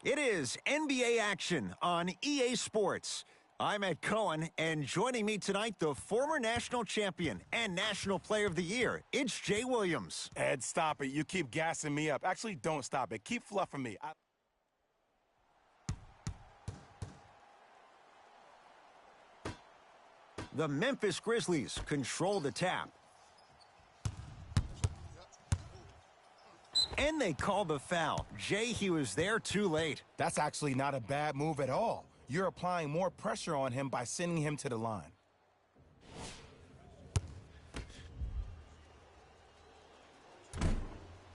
It is NBA action on EA Sports. I'm Ed Cohen, and joining me tonight, the former national champion and national player of the year, it's Jay Williams. Ed, stop it. You keep gassing me up. Actually, don't stop it. Keep fluffing me. The Memphis Grizzlies control the tap. And they call the foul. Jay, he was there too late. That's actually not a bad move at all. You're applying more pressure on him by sending him to the line.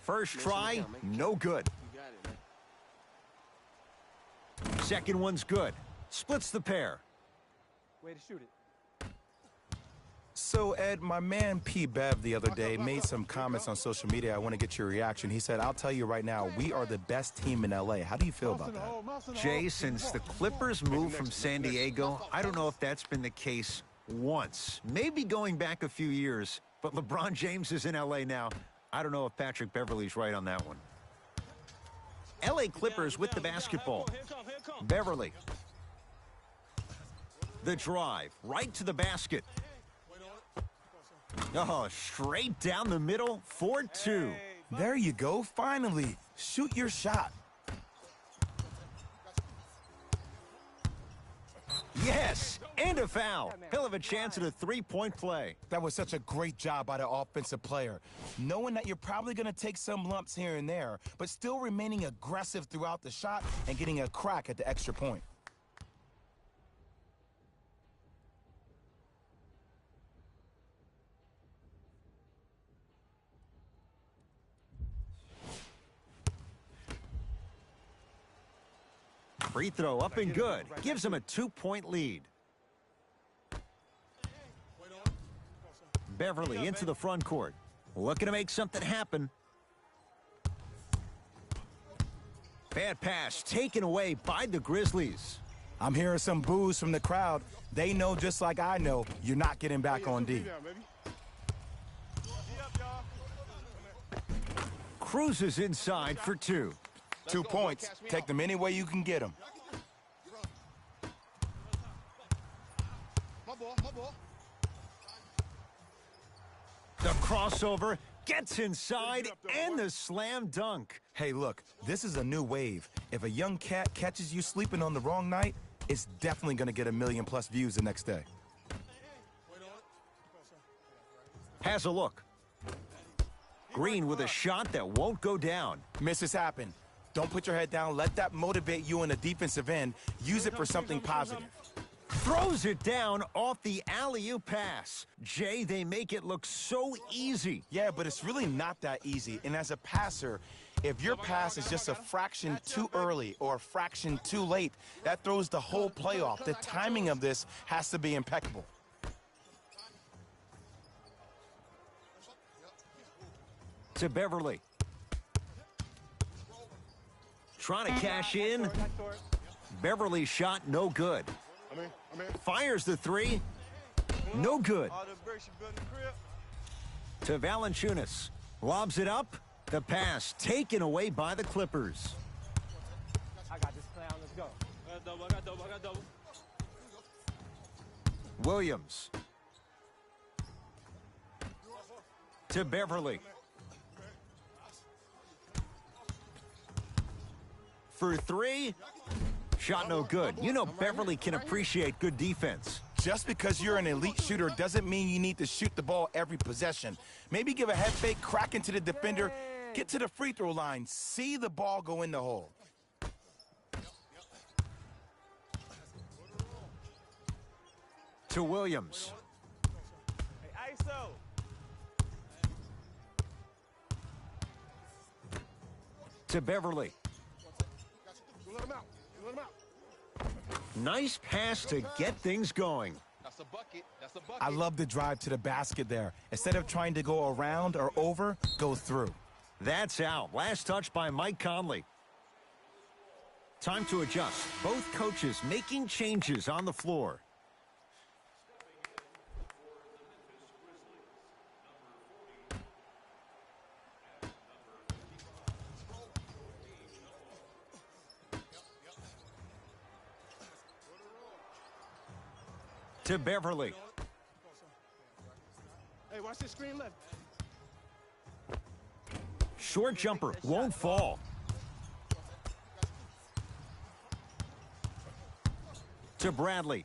First try, no good. Second one's good. Splits the pair. Way to shoot it. So, Ed, my man P. Bev the other day made some comments on social media. I want to get your reaction. He said, I'll tell you right now, we are the best team in L.A. How do you feel about that? Jay, since the Clippers moved from San Diego, I don't know if that's been the case once. Maybe going back a few years, but LeBron James is in L.A. now. I don't know if Patrick Beverley's right on that one. L.A. Clippers with the basketball. Beverley. The drive, right to the basket. Oh, straight down the middle, 4-2. There you go, finally. Shoot your shot. Yes, and a foul. He'll have a chance at a three-point play. That was such a great job by the offensive player. Knowing that you're probably going to take some lumps here and there, but still remaining aggressive throughout the shot and getting a crack at the extra point. Free throw up and good. Gives him a 2-point lead. Beverley into the front court. Looking to make something happen. Bad pass taken away by the Grizzlies. I'm hearing some boos from the crowd. They know just like I know you're not getting back on D. Cruises inside for two. 2 points. Take them any way you can get them. The crossover gets inside and the slam dunk. Hey, look, this is a new wave. If a young cat catches you sleeping on the wrong night, it's definitely going to get 1 million+ views the next day. Has a look. Green with a shot that won't go down. Misses happen. Don't put your head down. Let that motivate you in the defensive end. Use it for something positive. Throws it down off the alley-oop pass. Jay, they make it look so easy. Yeah, but it's really not that easy. And as a passer, if your pass is just a fraction too early or a fraction too late, that throws the whole play off. The timing of this has to be impeccable. To Beverley. Trying to cash in. Beverly's shot, no good. Fires the three. No good. To Valanciunas. Lobs it up. The pass taken away by the Clippers. I got this clown. Let's go. I got double. Williams. To Beverley. For three. Shot no good. You know Beverley can appreciate good defense. Just because you're an elite shooter doesn't mean you need to shoot the ball every possession. Maybe give a head fake, crack into the defender, get to the free throw line, see the ball go in the hole. To Williams. Hey, ISO. To Beverley. Nice pass to get things going. That's a bucket. That's a bucket. I love the drive to the basket there. Instead of trying to go around or over, go through. That's out. Last touch by Mike Conley. Time to adjust. Both coaches making changes on the floor. To Beverly. Hey, watch this screen left. Short jumper won't fall. To Bradley.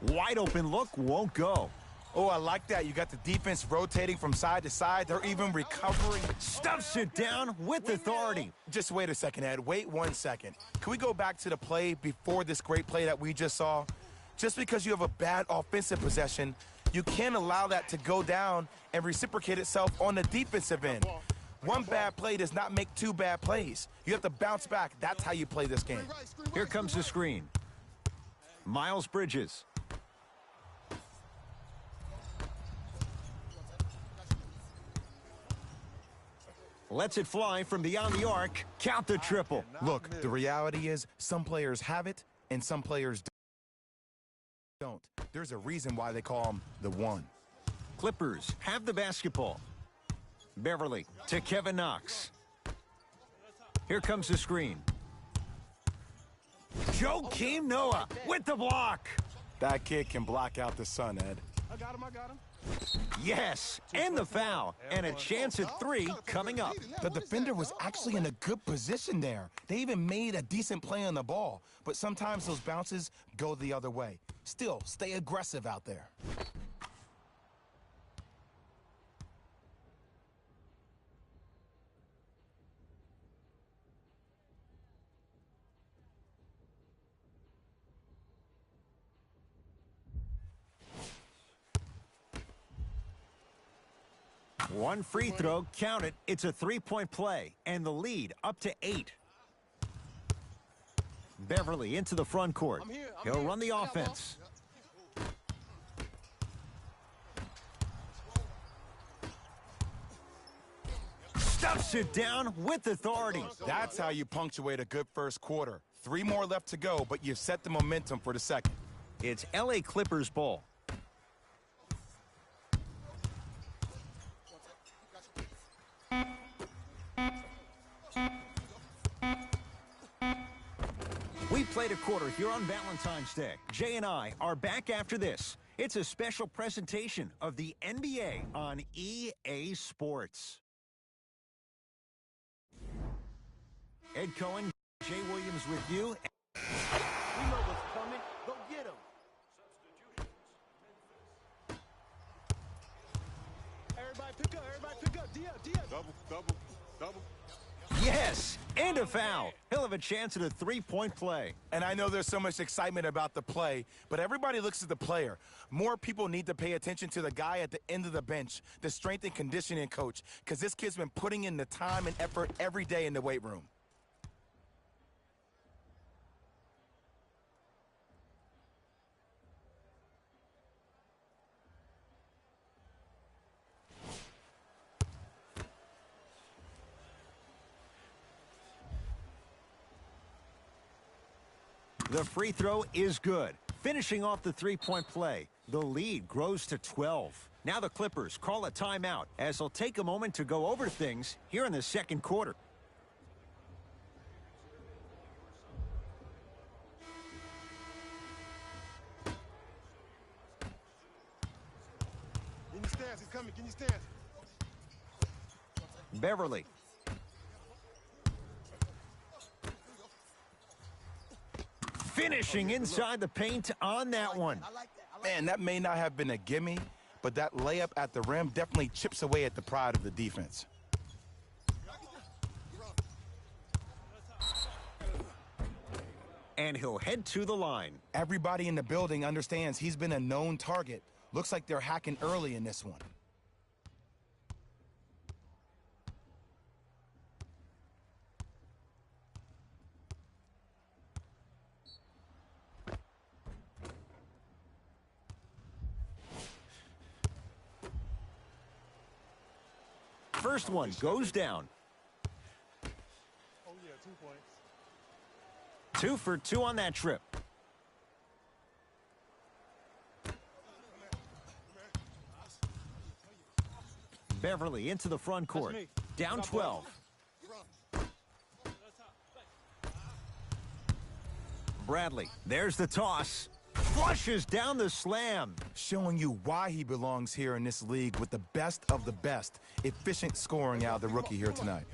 Wide open look won't go. Oh, I like that. You got the defense rotating from side to side. They're even recovering. Stuffs it down with authority. Just wait a second, Ed. Wait 1 second. Can we go back to the play before this great play that we just saw? Just because you have a bad offensive possession, you can't allow that to go down and reciprocate itself on the defensive end. One bad play does not make two bad plays. You have to bounce back. That's how you play this game. Here comes the screen. Miles Bridges. Lets it fly from beyond the arc. Count the triple. Look, the reality is some players have it and some players don't. There's a reason why they call him the one. Clippers have the basketball. Beverly to Kevin Knox. Here comes the screen. Joakim Noah with the block. That kid can block out the sun, Ed. I got him. Yes, and the foul. And a chance at three coming up. The defender was actually in a good position there. They even made a decent play on the ball. But sometimes those bounces go the other way. Still, stay aggressive out there. One free throw, count it. It's a three-point play, and the lead up to 8. Beverly into the front court. He'll run the offense. Stuffs it down with authority. That's how you punctuate a good first quarter. 3 more left to go, but you've set the momentum for the second. It's LA Clippers ball. We played a quarter here on Valentine's Day. Jay and I are back after this. It's a special presentation of the NBA on EA Sports. Ed Cohen, Jay Williams with you. We know what's coming. Go get him. Everybody pick up. Dia. Double. Yes, and a foul. He'll have a chance at a three-point play. And I know there's so much excitement about the play, but everybody looks at the player. More people need to pay attention to the guy at the end of the bench, the strength and conditioning coach, because this kid's been putting in the time and effort every day in the weight room. The free throw is good. Finishing off the three-point play, the lead grows to 12. Now the Clippers call a timeout as they'll take a moment to go over things here in the second quarter. Can you stand? He's coming. Can you stand? Beverly. Finishing inside the paint on that one. Man, that may not have been a gimme, but that layup at the rim definitely chips away at the pride of the defense. And he'll head to the line. Everybody in the building understands he's been a known target. Looks like they're hacking early in this one. First one goes down. Oh, yeah, 2 points. 2 for 2 on that trip. Beverly into the front court. Down 12. Bradley, there's the toss. Flushes down the slam. Showing you why he belongs here in this league with the best of the best. Efficient scoring out of the rookie here tonight.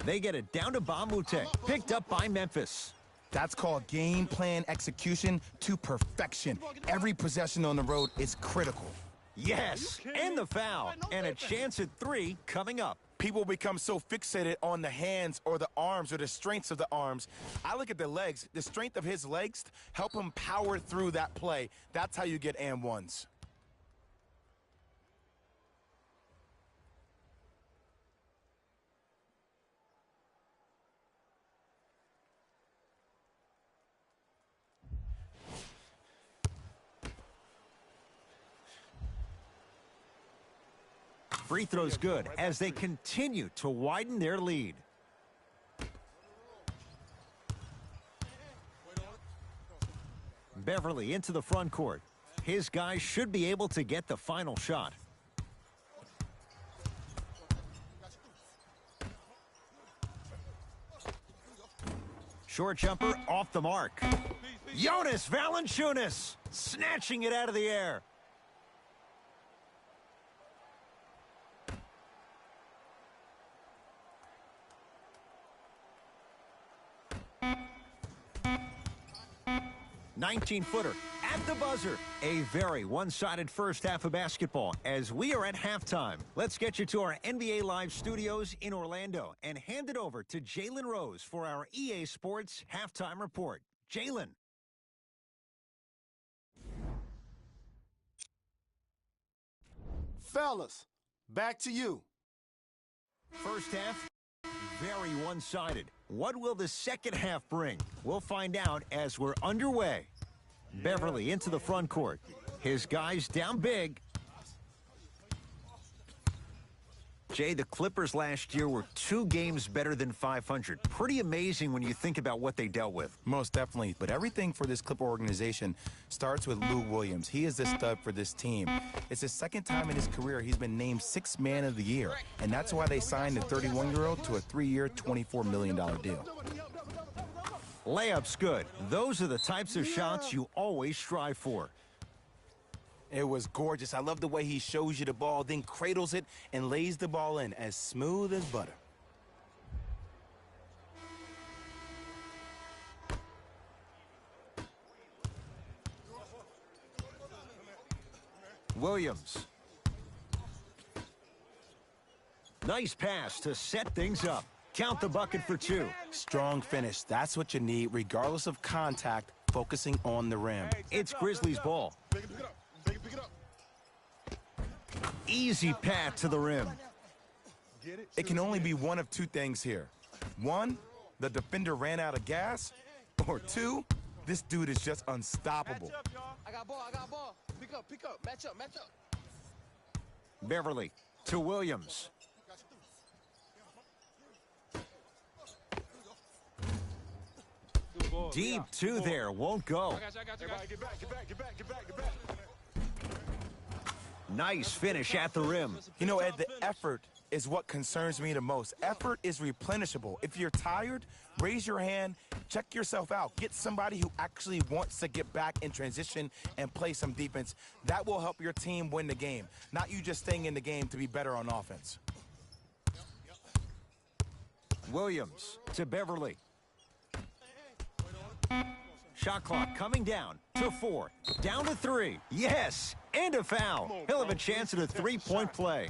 They get it down to Bamute, picked up by Memphis. That's called game plan execution to perfection. Every possession on the road is critical. Yes, and the foul, and a chance at 3 coming up. People become so fixated on the hands or the arms or the strengths of the arms. I look at the legs. The strength of his legs help him power through that play. That's how you get and ones. Free throw's good as they continue to widen their lead. Beverly into the front court. His guys should be able to get the final shot. Short jumper off the mark. Jonas Valanciunas snatching it out of the air. .19-footer at the buzzer. A very one-sided first half of basketball as we are at halftime. Let's get you to our NBA Live studios in Orlando and hand it over to Jalen Rose for our EA Sports halftime report. Jalen. Fellas, back to you. First half, very one-sided. What will the second half bring? We'll find out as we're underway. Beverly into the front court. His guys down big. Jay, the Clippers last year were 2 games better than 500. Pretty amazing when you think about what they dealt with. Most definitely. But everything for this Clipper organization starts with Lou Williams. He is the stud for this team. It's the second time in his career he's been named 6th Man of the Year. And that's why they signed the 31-year-old to a 3-year, $24 million deal. Layup's good. Those are the types of shots you always strive for. It was gorgeous. I love the way he shows you the ball, then cradles it and lays the ball in as smooth as butter. Williams. Nice pass to set things up. Count the bucket for 2. Strong finish. That's what you need, regardless of contact, focusing on the rim. It's Grizzlies ball. Easy path to the rim. It can only be one of 2 things here. 1, the defender ran out of gas. Or 2, this dude is just unstoppable. I got ball. Pick up. Match up. Beverly to Williams. Deep 2 there, won't go. Everybody get back. Nice finish at the rim. You know, Ed, the effort is what concerns me the most. Effort is replenishable. If you're tired, raise your hand, check yourself out. Get somebody who actually wants to get back in transition and play some defense. That will help your team win the game, not you just staying in the game to be better on offense. Williams to Beverly. Shot clock coming down to 4. Down to 3. Yes, and a foul. He'll have a chance at a 3-point play.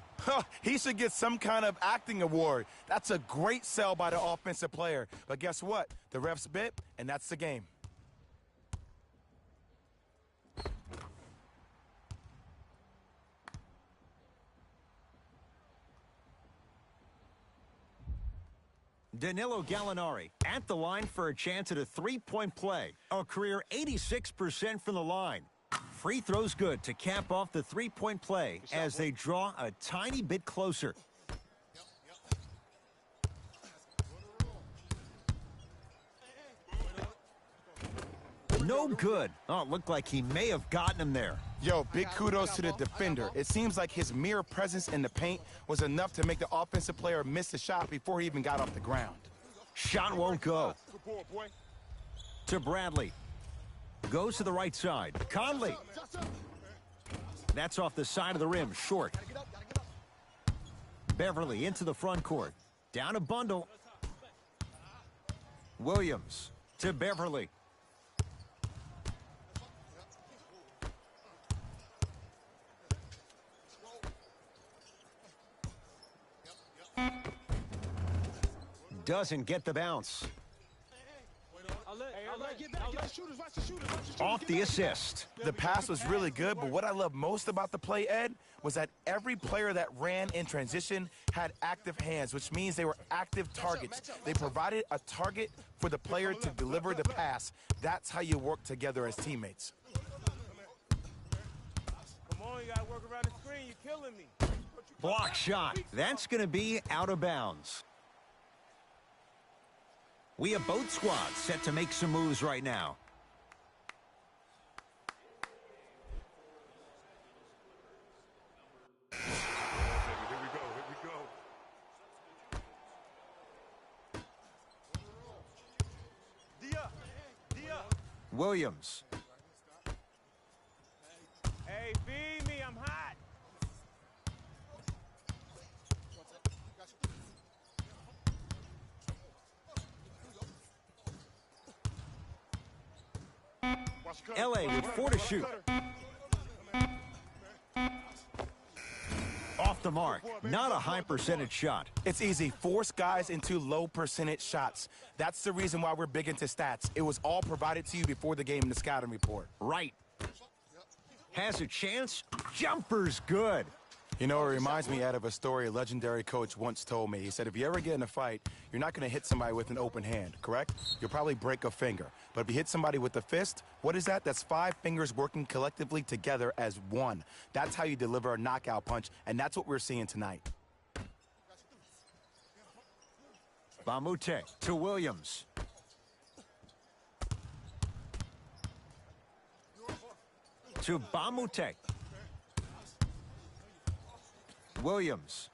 He should get some kind of acting award. That's a great sell by the offensive player. But guess what? The refs bit, and that's the game. Danilo Gallinari at the line for a chance at a 3-point play. A career 86% from the line. Free throws good to cap off the 3-point play as they draw a tiny bit closer. No good. Oh, it looked like he may have gotten him there. Yo, big kudos to the defender. It seems like his mere presence in the paint was enough to make the offensive player miss the shot before he even got off the ground. Shot won't go. To Bradley. Goes to the right side. Conley. That's off the side of the rim, short. Beverly into the front court. Down a bundle. Williams to Beverly. Doesn't get the bounce. Off the assist. The pass was really good, but what I love most about the play, Ed, was that every player that ran in transition had active hands, which means they were active targets. They provided a target for the player to deliver the pass. That's how you work together as teammates. Come on, you gotta work around the screen. You're killing me. Block shot. That's going to be out of bounds. We have both squads set to make some moves right now. Here we go. Dia. Williams. Hey, feed me. I'm hot. LA with 4 to shoot. Off the mark. Not a high percentage shot. It's easy. Force guys into low percentage shots. That's the reason why we're big into stats. It was all provided to you before the game in the scouting report. Right. Has a chance. Jumper's good. You know, it reminds me, Ed, of a story a legendary coach once told me. He said, if you ever get in a fight, you're not going to hit somebody with an open hand, correct? You'll probably break a finger. But if you hit somebody with a fist, what is that? That's 5 fingers working collectively together as one. That's how you deliver a knockout punch, and that's what we're seeing tonight. Bamute to Williams. To Bamute. Williams.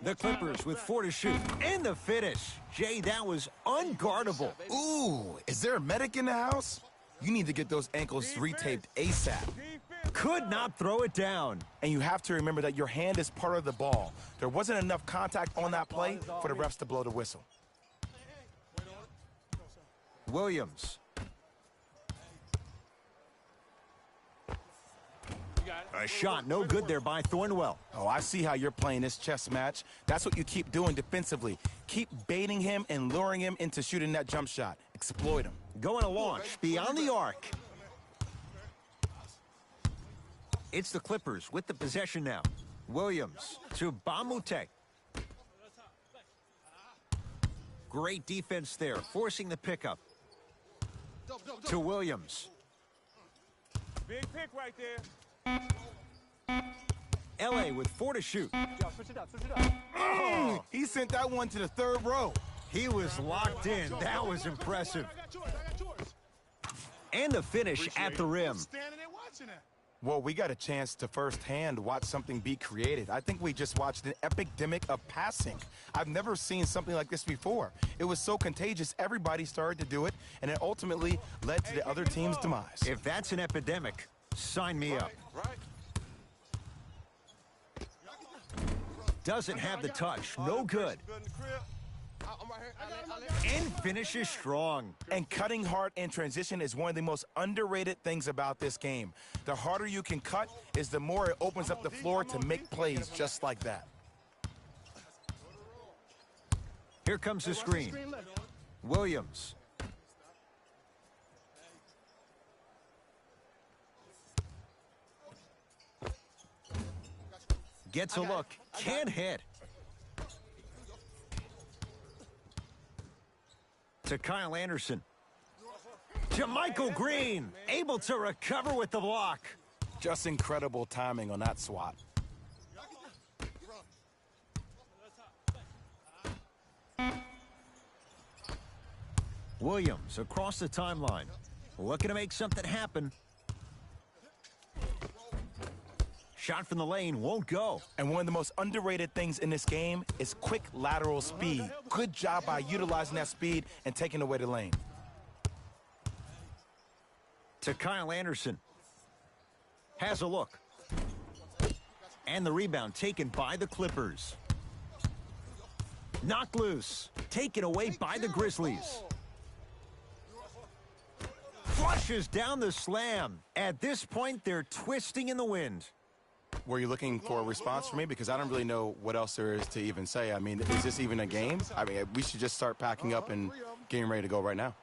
The Clippers with 4 to shoot. And the finish. Jay, that was unguardable. Ooh, is there a medic in the house? You need to get those ankles retaped ASAP. Could not throw it down. And you have to remember that your hand is part of the ball. There wasn't enough contact on that play for the refs to blow the whistle. Williams. A shot no good there by Thornwell. Oh, I see how you're playing this chess match. That's what you keep doing defensively. Keep baiting him and luring him into shooting that jump shot. Exploit him. Going to launch beyond the arc. It's the Clippers with the possession now. Williams to Bamute. Great defense there, forcing the pickup. To Williams. Big pick right there. LA with 4 to shoot. Yo, switch it up. Oh, he sent that one to the 3rd row. He was locked in. That was impressive. And the finish at the rim. Well, we got a chance to firsthand watch something be created. I think we just watched an epidemic of passing. I've never seen something like this before. It was so contagious, everybody started to do it, and it ultimately led to the other team's demise. If that's an epidemic, sign me up. Doesn't have the touch. No good. And finishes strong. And cutting hard in transition is one of the most underrated things about this game. The harder you can cut is the more it opens up the floor to make plays just like that. Here comes the screen. Williams. Gets a look. Can't hit. To Kyle Anderson. To Michael Green. Able to recover with the block. Just incredible timing on that swat. Williams across the timeline. Looking to make something happen. Shot from the lane won't go. And one of the most underrated things in this game is quick lateral speed. Good job by utilizing that speed and taking away the lane. to Kyle Anderson. Has a look. And the rebound taken by the Clippers. Knocked loose. Taken away by the Grizzlies. Flushes down the slam. At this point, they're twisting in the wind. Were you looking for a response from me? Because I don't really know what else there is to even say. I mean, is this even a game? I mean, we should just start packing up and getting ready to go right now.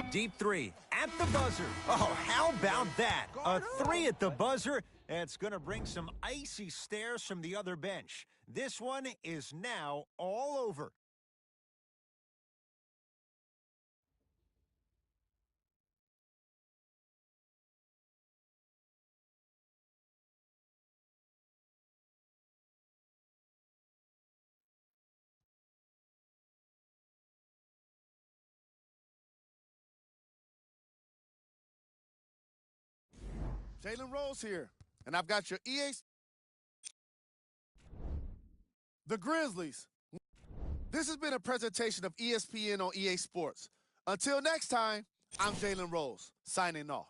Deep three at the buzzer. Oh, how about that? A three at the buzzer. That's going to bring some icy stares from the other bench. This one is now all over. Jalen Rose here, and I've got your EA. The Grizzlies. This has been a presentation of ESPN on EA Sports. Until next time, I'm Jalen Rose, signing off.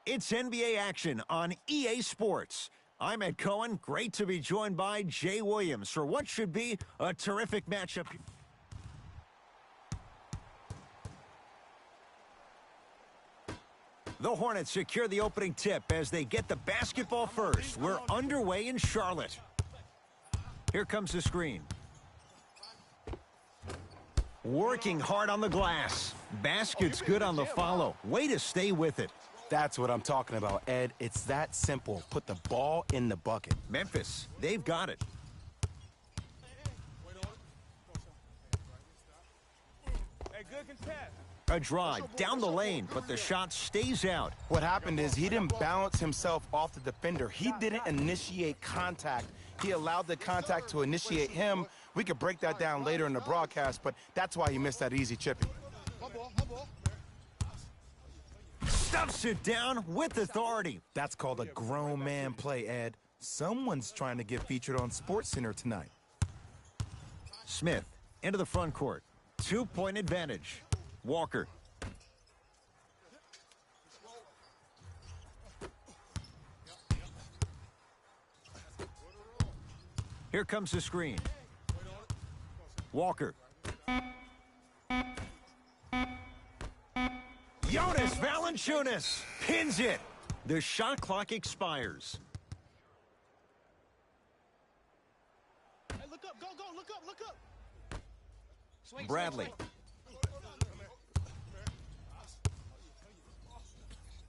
It's NBA action on EA Sports. I'm Ed Cohen. Great to be joined by Jay Williams for what should be a terrific matchup. The Hornets secure the opening tip as they get the basketball first. We're underway in Charlotte. Here comes the screen. Working hard on the glass. Basket's good on the follow. Way to stay with it. That's what I'm talking about, Ed. It's that simple. Put the ball in the bucket. Memphis, they've got it. Hey, good contest. A drive down the lane, but the shot stays out. What happened is he didn't balance himself off the defender. He didn't initiate contact. He allowed the contact to initiate him. We could break that down later in the broadcast, but that's why he missed that easy chipping. Stuffs it down with authority. That's called a grown man play, Ed. Someone's trying to get featured on SportsCenter tonight. Smith into the front court. 2-point advantage. Walker. Here comes the screen. Walker. Jonas Valanciunas pins it. The shot clock expires. Hey, look up, go, look up, look up. Swing, Bradley. swing.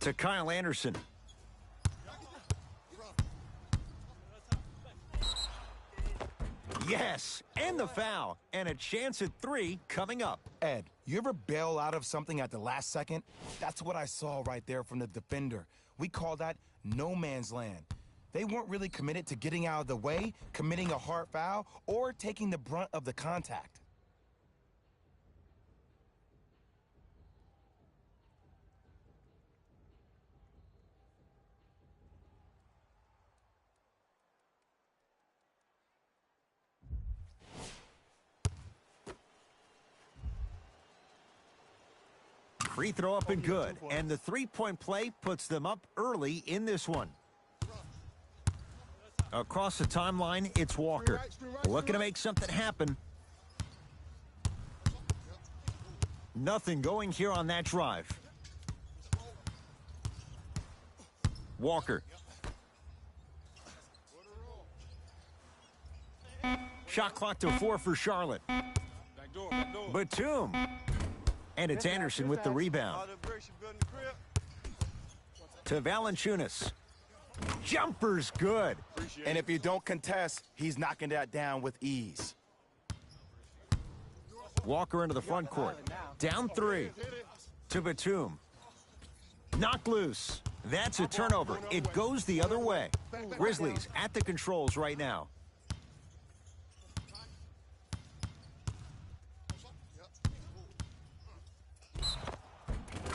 To Kyle Anderson. Yes, and the foul, and a chance at 3 coming up. Ed, you ever bail out of something at the last second? That's what I saw right there from the defender. We call that no man's land. They weren't really committed to getting out of the way, committing a hard foul, or taking the brunt of the contact. Free throw up and good, and the three-point play puts them up early in this one. Across the timeline, it's Walker. Looking to make something happen. Nothing going here on that drive. Walker. Shot clock to 4 for Charlotte. Batum. And it's Anderson with the rebound. To Valanciunas. Jumper's good. And if you don't contest, he's knocking that down with ease. Walker into the front court. Down 3. To Batum. Knocked loose. That's a turnover. It goes the other way. Grizzlies at the controls right now.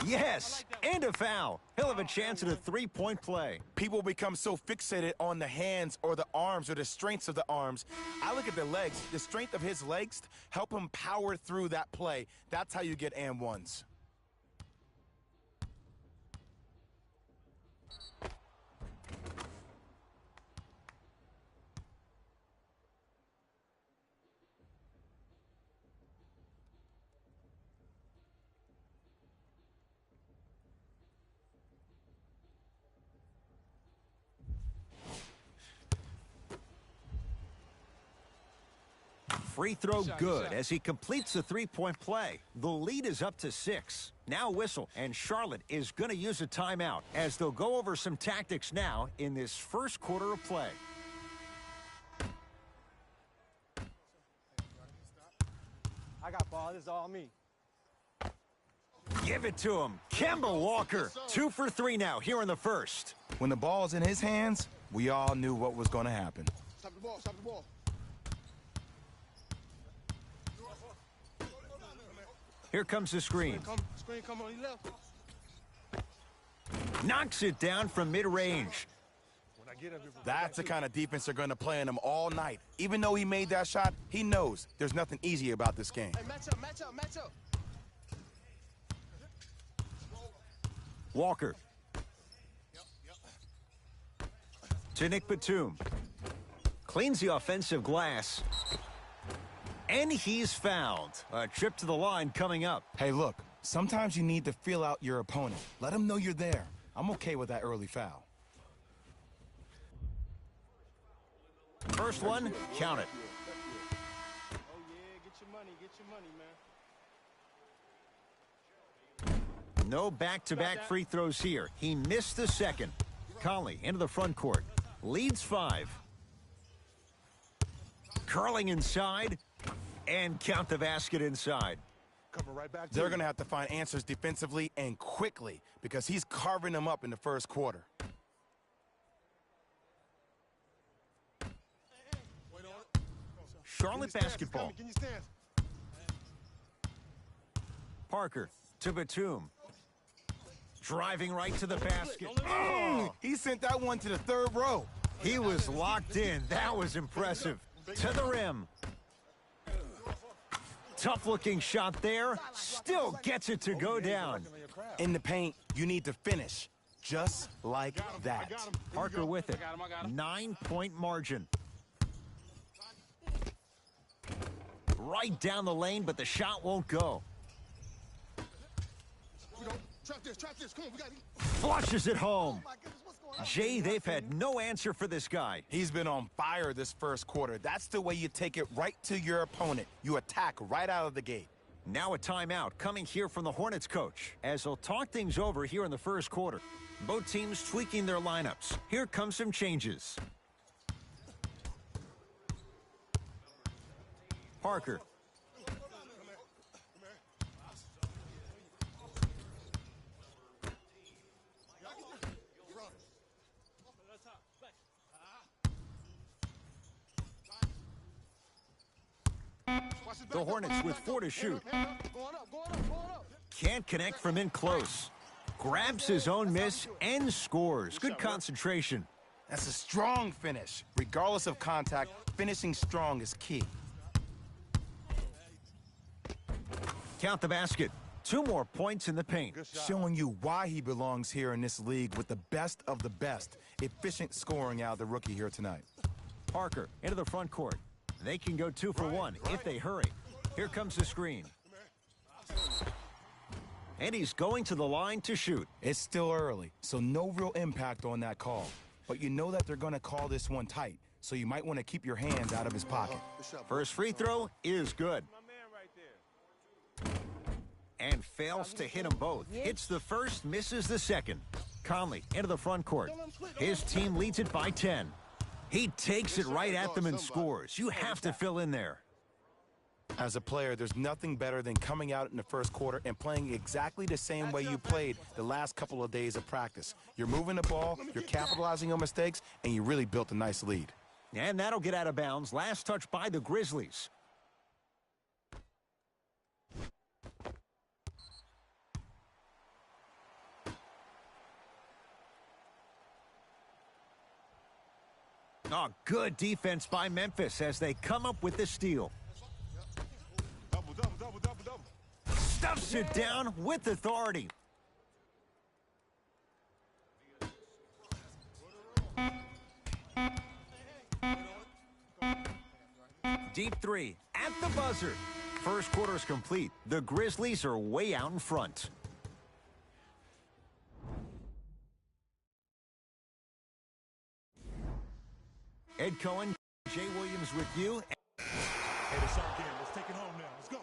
Yes, and a foul. He'll have a chance at a three-point play. People become so fixated on the hands or the arms or the strengths of the arms. I look at the legs. The strength of his legs help him power through that play. That's how you get and ones. Free throw good as he completes the three-point play. The lead is up to 6. Now whistle, and Charlotte is going to use a timeout as they'll go over some tactics now in this first quarter of play. I got ball. This is all me. Give it to him. Kemba Walker, 2 for 3 now here in the first. When the ball's in his hands, we all knew what was going to happen. Stop the ball, stop the ball. Here comes the screen. Screen come on, he left. Knocks it down from mid-range. That's the kind of defense they're going to play on him all night. Even though he made that shot, he knows there's nothing easy about this game. Hey, match up, match up, match up. Walker. To Nick Batum. Cleans the offensive glass. And he's fouled. A trip to the line coming up. Hey, look, sometimes you need to feel out your opponent. Let him know you're there. I'm okay with that early foul. First one, count it. Oh, yeah, get your money, man. No back-to-back free throws here. He missed the second. Conley into the front court. Leads 5. Curling inside. And count the basket inside. Coming right back to They're going to have to find answers defensively and quickly because he's carving them up in the first quarter. Charlotte basketball. Can you stand? Parker to Batum. Driving right to the basket. He sent that one to the third row. He was locked in. That was impressive. To the rim. Tough-looking shot there. Still gets it to go down. In the paint, you need to finish just like that. Parker with it. 9-point margin. Right down the lane, but the shot won't go. Trap this. Come on, we got it. Flushes it home. Oh my goodness, what's going on? Jay, they've had no answer for this guy. He's been on fire this first quarter. That's the way you take it right to your opponent. You attack right out of the gate. Now a timeout coming here from the Hornets coach as they'll talk things over here in the first quarter. Both teams tweaking their lineups. Here comes some changes. Parker. The Hornets with 4 to shoot. Going up. Can't connect from in close. Grabs his own miss and scores. Good concentration. That's a strong finish. Regardless of contact, finishing strong is key. Count the basket. 2 more points in the paint. Showing you why he belongs here in this league with the best of the best. Efficient scoring out of the rookie here tonight. Parker into the front court. They can go 2 for 1 if they hurry. Here comes the screen. And he's going to the line to shoot. It's still early, so no real impact on that call. But you know that they're going to call this one tight, so you might want to keep your hands out of his pocket. First free throw is good. And fails to hit them both. Hits the first, misses the second. Conley into the front court. His team leads it by 10. He takes it right at them and scores. You have to fill in there. As a player, there's nothing better than coming out in the first quarter and playing exactly the same way you played the last couple of days of practice. You're moving the ball, you're capitalizing on mistakes, and you really built a nice lead. And that'll get out of bounds. Last touch by the Grizzlies. Oh, good defense by Memphis as they come up with the steal. Double. Stuffs it down with authority. Deep 3 at the buzzer. First quarter is complete. The Grizzlies are way out in front. Ed Cohen, Jay Williams with you. Hey, the shot game. Let's take it home now. Let's go.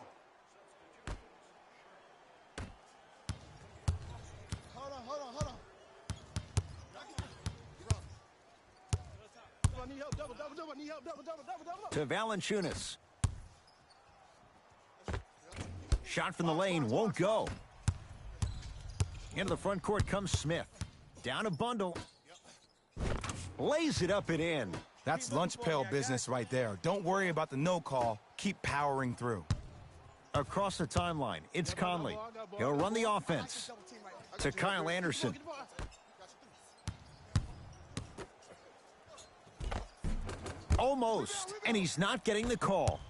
Hold on. I need help. Double. To Valanciunas. Shot from the lane won't go. Into the front court comes Smith. Down a bundle. Lays it up and in. That's lunch pail business right there. Don't worry about the no call. Keep powering through. Across the timeline, it's Conley. He'll run the offense. To Kyle Anderson. Almost, and he's not getting the call.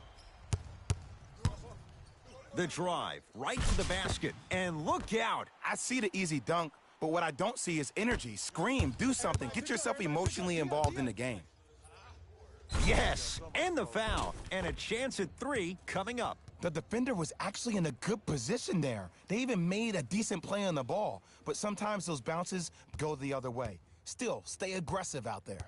The drive, right to the basket, and look out. I see the easy dunk, but what I don't see is energy. Scream, do something. Get yourself emotionally involved in the game. Yes, and the foul, and a chance at 3 coming up. The defender was actually in a good position there. They even made a decent play on the ball, but sometimes those bounces go the other way. Still, stay aggressive out there.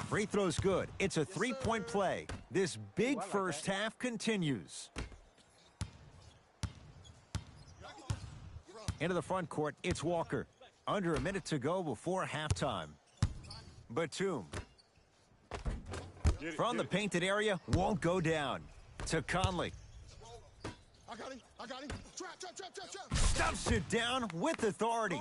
Free throw's good. It's a 3-point play. This big first half continues. Into the front court, it's Walker. Under a minute to go before halftime. Batum. From the painted area, won't go down. To Conley. I got him. Trap. Stuffs it down with authority.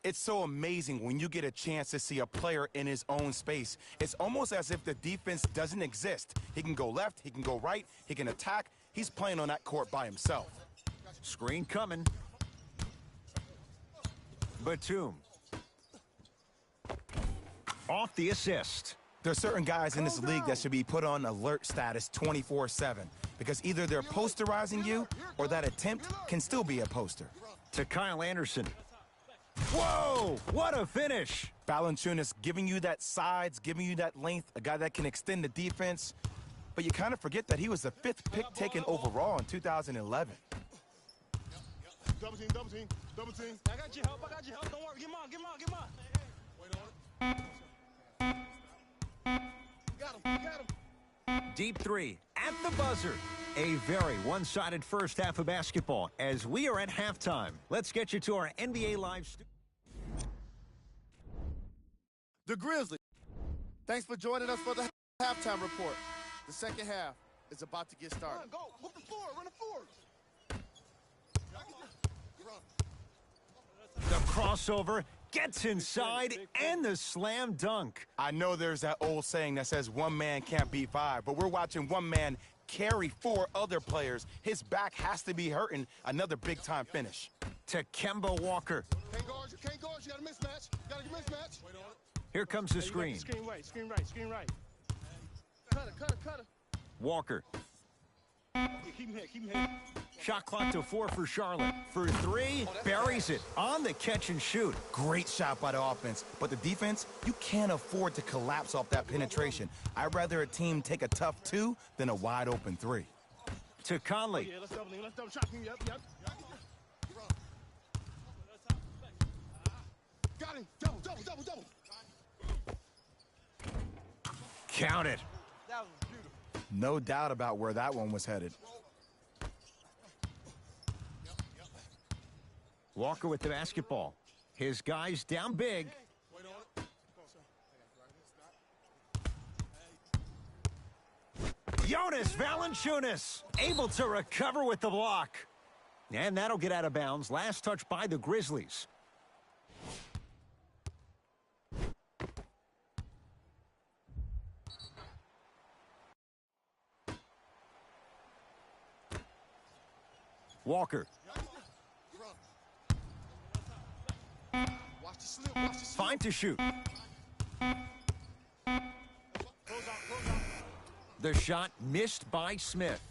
It's so amazing when you get a chance to see a player in his own space. It's almost as if the defense doesn't exist. He can go left, he can go right, he can attack. He's playing on that court by himself. Screen coming. Batum. Off the assist. There are certain guys in this league that should be put on alert status 24/7 because either they're posterizing you or that attempt can still be a poster. To Kyle Anderson. Whoa, what a finish. Valanciunas giving you that size, giving you that length, a guy that can extend the defense. But you kind of forget that he was the 5th pick taken overall in 2011. Double team, double team, double team. I got your help, I got your help. Don't worry, get mine, get mine, get mine. Wait on it. Got him, got him. Deep three at the buzzer. A very one-sided first half of basketball as we are at halftime. Let's get you to our NBA Live studio. The Grizzlies. Thanks for joining us for the halftime report. The second half is about to get started. Go, move the floor, run the floor. The crossover gets inside and the slam dunk. I know there's that old saying that says one man can't beat 5, but we're watching one man carry 4 other players. His back has to be hurting. Another big-time finish. To Kemba Walker. Can't guard you, can't guard you. Got a mismatch. Got a mismatch. Wait on it. Here comes the screen. Screen right, screen right, screen right. Cut it, cut it, cut it. Walker. Keep him here, keep him here. Shot clock to 4 for Charlotte. For 3, buries it on the catch and shoot. Great shot by the offense, but the defense, you can't afford to collapse off that penetration. I'd rather a team take a tough 2 than a wide-open 3. To Conley. Yeah, let's double shot him. Yep. Got him. Double. Count it. That was beautiful. No doubt about where that one was headed. Walker with the basketball. His guys down big. Wait on it. Jonas Valanciunas able to recover with the block. And that'll get out of bounds. Last touch by the Grizzlies. Walker. Watch the slip, watch the slip. Fine to shoot. Close out. The shot missed by Smith.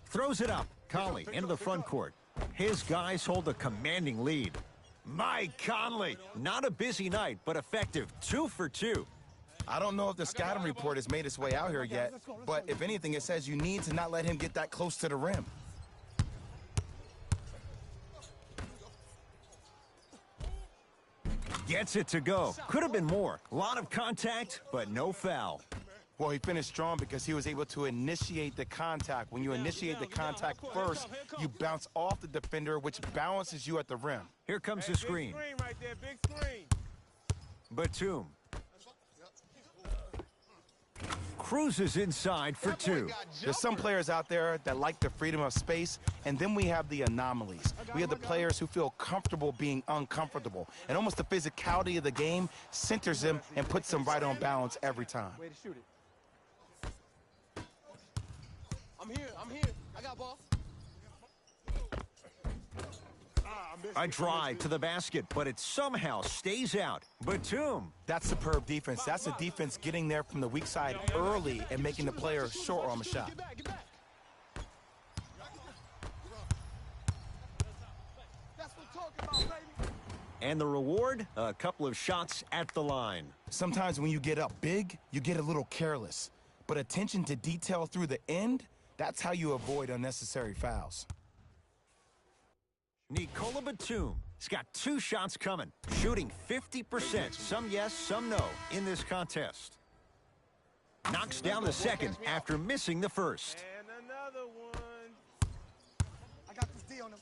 Throws it up. Conley into the front court. His guys hold a commanding lead. Mike Conley. Not a busy night, but effective. 2 for 2. I don't know if the scouting report has made its way out here yet, but if anything, it says you need to not let him get that close to the rim. Gets it to go. Could have been more. A lot of contact, but no foul. Well, he finished strong because he was able to initiate the contact. When you initiate the contact first, you bounce off the defender, which balances you at the rim. Here comes the screen. Big screen right there, big screen. Batum. Cruises inside for 2. There's some players out there that like the freedom of space, and then we have the anomalies. We have the players who feel comfortable being uncomfortable, and almost the physicality of the game centers them and puts them right on balance every time. Way to shoot it. I'm here. I got ball. A drive to the basket, but it somehow stays out. Batum. That's superb defense. That's a defense getting there from the weak side early and making the player short on the shot. Get back. That's what I'm talking about, baby. And the reward, a couple of shots at the line. Sometimes when you get up big, you get a little careless. But attention to detail through the end, that's how you avoid unnecessary fouls. Nikola Batum. He's got 2 shots coming, shooting 50%. Some yes, some no in this contest. Knocks down the second after missing the first. And another one. I got this D on him.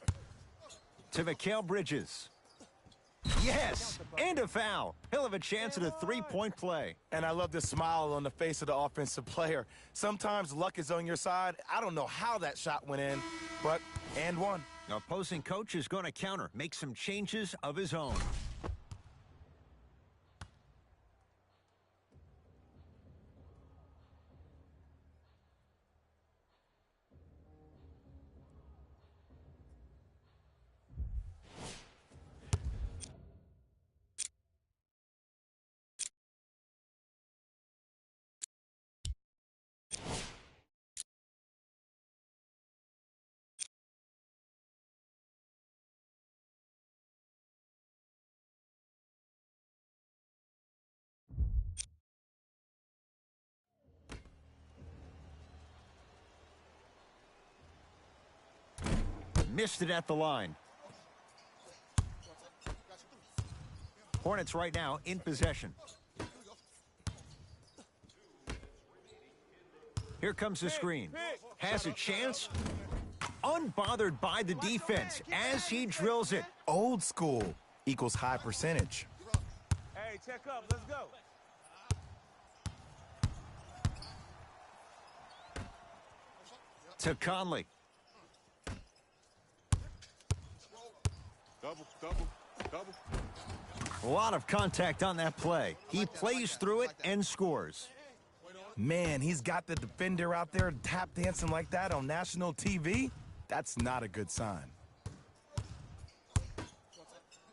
To Mikal Bridges. Yes, and a foul. He'll have a chance at a 3-point play. And I love the smile on the face of the offensive player. Sometimes luck is on your side. I don't know how that shot went in, but and one. Opposing coach is going to counter, make some changes of his own. Missed it at the line. Hornets right now in possession. Here comes the screen. Has a chance. Unbothered by the defense as he drills it. Old school equals high percentage. Hey, check up. Let's go. To Conley. Double, double, double. A lot of contact on that play. He plays through it and scores. Man, he's got the defender out there tap dancing like that on national TV. That's not a good sign.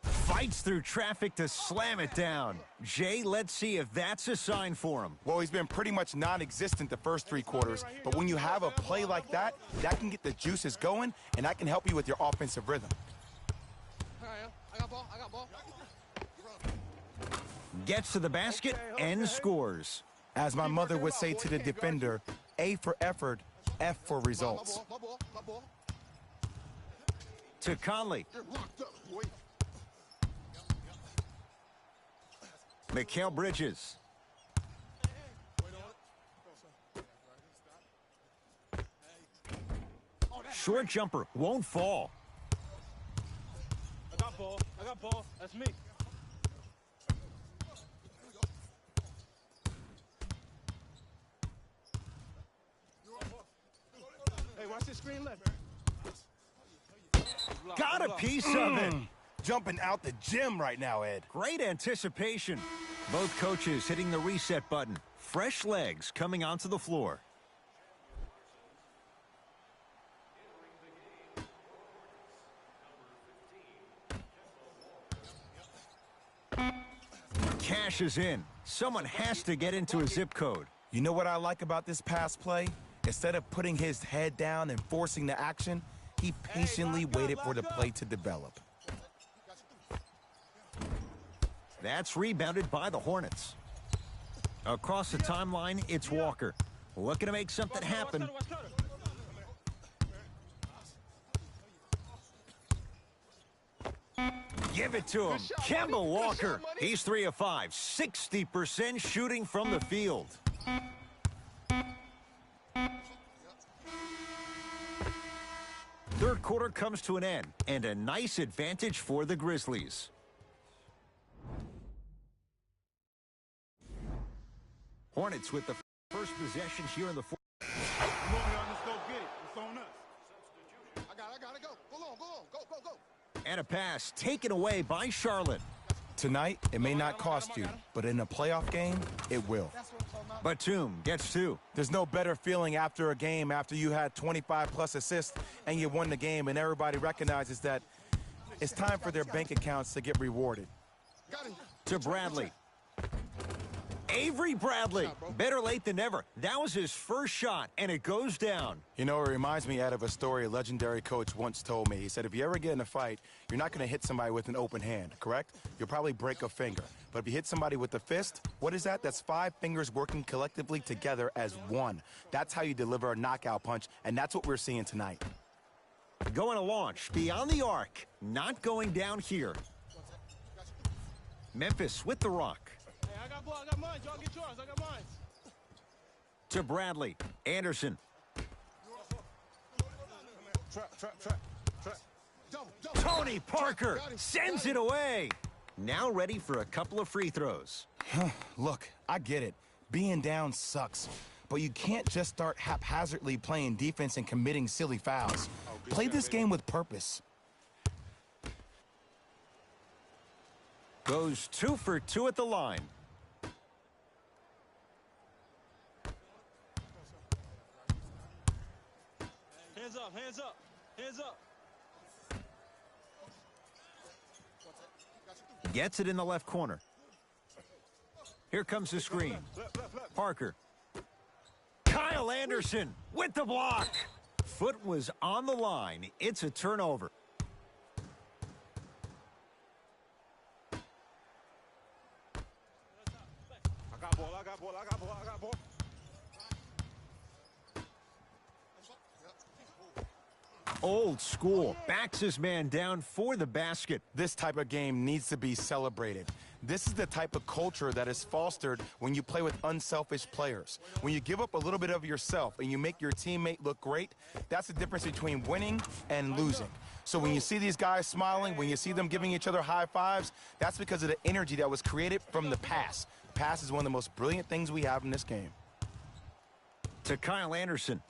Fights through traffic to slam it down. Jay, let's see if that's a sign for him. Well, he's been pretty much non-existent the first 3 quarters, but when you have a play like that, that can get the juices going, and that can help you with your offensive rhythm. I got ball. I got ball. Gets to the basket and scores. As my mother would say to the defender, A for effort, F for results. To Conley. Mikal Bridges. Short jumper won't fall. I got ball. I got ball. That's me. Hey, watch this screen left. Got a piece of it. Jumping out the gym right now, Ed. Great anticipation. Both coaches hitting the reset button. Fresh legs coming onto the floor. Cash is in. Someone has to get into a zip code. You know what I like about this pass play? Instead of putting his head down and forcing the action, he patiently waited for the play to develop. That's rebounded by the Hornets. Across the timeline, it's Walker. Looking to make something happen. Give it to him. Kemba Walker. He's 3 of 5. 60% shooting from the field. Third quarter comes to an end, and a nice advantage for the Grizzlies. Hornets with the first possession here in the fourth. Come on, y'all. Let's go get it. It's on us. I got it. Go. Go. And a pass taken away by Charlotte. Tonight, it may not cost you, but in a playoff game, it will. Batum gets 2. There's no better feeling after a game after you had 25-plus assists and you won the game and everybody recognizes that it's time for their bank accounts to get rewarded. To Bradley. Avery Bradley. Better late than never. That was his first shot, and it goes down. You know, it reminds me out of a story a legendary coach once told me. He said, if you ever get in a fight, you're not going to hit somebody with an open hand, correct? You'll probably break a finger. But if you hit somebody with a fist, what is that? That's 5 fingers working collectively together as one. That's how you deliver a knockout punch, and that's what we're seeing tonight. Going to launch beyond the arc. Not going down here. Memphis with the rock. Hey, I got ball. I got mine. Y'all get yours. I got mine. To Bradley. Anderson. Trap. Tony Parker sends it away. Now ready for a couple of free throws. Look, I get it. Being down sucks. But you can't just start haphazardly playing defense and committing silly fouls. Play this game with purpose. Goes 2 for 2 at the line. Hands up. Gets it in the left corner. Here comes the screen. Parker. Kyle Anderson with the block. Foot was on the line. It's a turnover. I got ball. Old school. Backs his man down for the basket. This type of game needs to be celebrated. This is the type of culture that is fostered when you play with unselfish players. When you give up a little bit of yourself and you make your teammate look great, that's the difference between winning and losing. So when you see these guys smiling, when you see them giving each other high fives, that's because of the energy that was created from the pass. Pass is one of the most brilliant things we have in this game. To Kyle Anderson.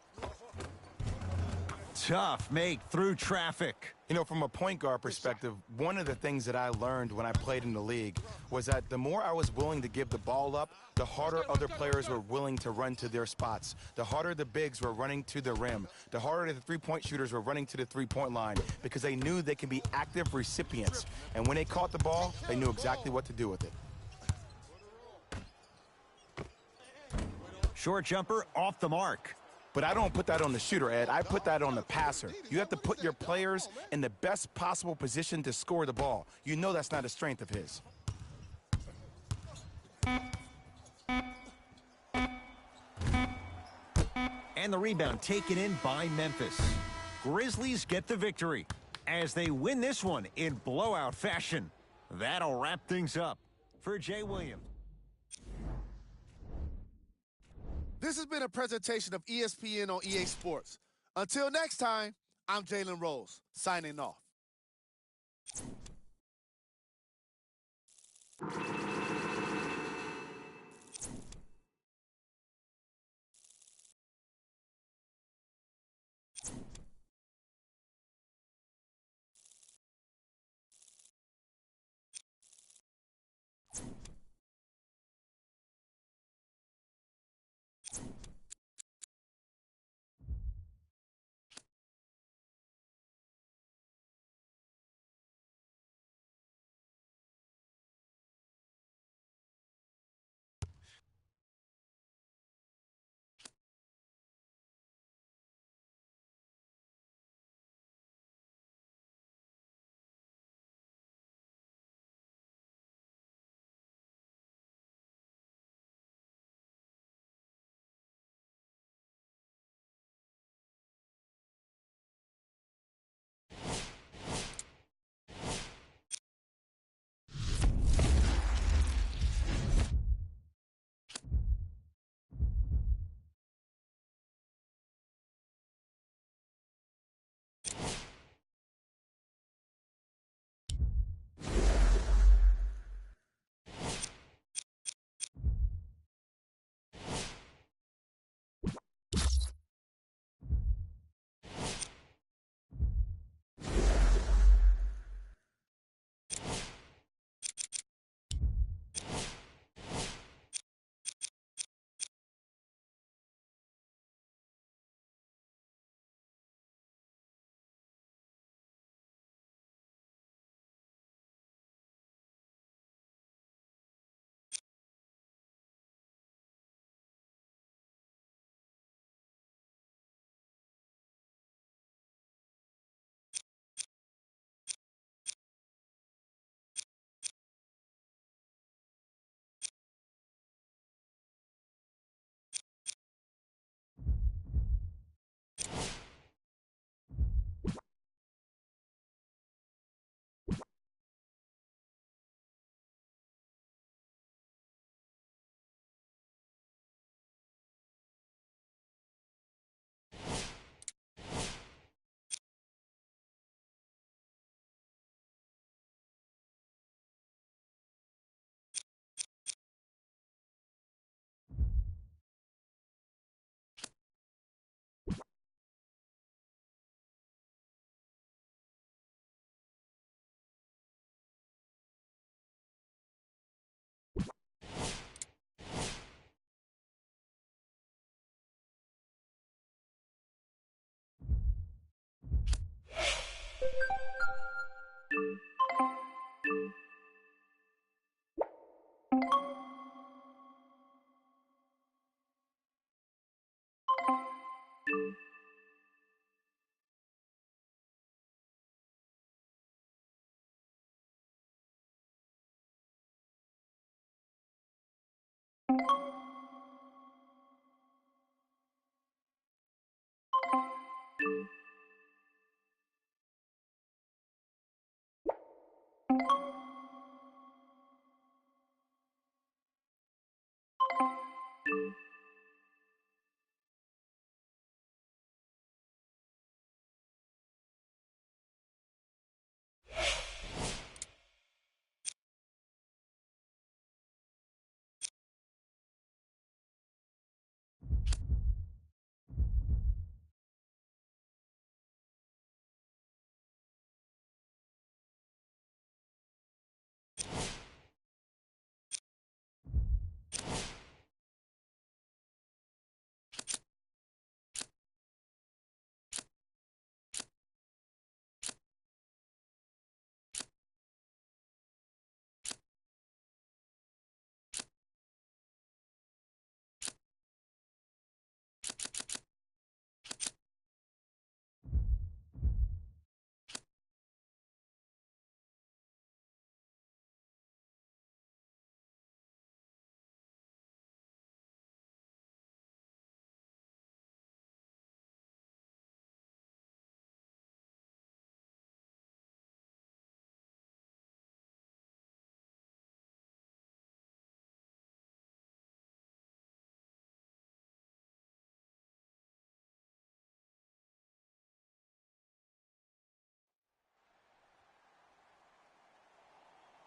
Tough make through traffic. You know, from a point guard perspective, one of the things that I learned when I played in the league was that the more I was willing to give the ball up, the harder other players were willing to run to their spots. The harder the bigs were running to the rim. The harder the three-point shooters were running to the three-point line because they knew they could be active recipients. And when they caught the ball, they knew exactly what to do with it. Short jumper off the mark. But I don't put that on the shooter, Ed. I put that on the passer. You have to put your players in the best possible position to score the ball. You know that's not a strength of his. And the rebound taken in by Memphis. Grizzlies get the victory as they win this one in blowout fashion. That'll wrap things up. For Jay Williams. This has been a presentation of ESPN on EA Sports. Until next time, I'm Jalen Rose, signing off.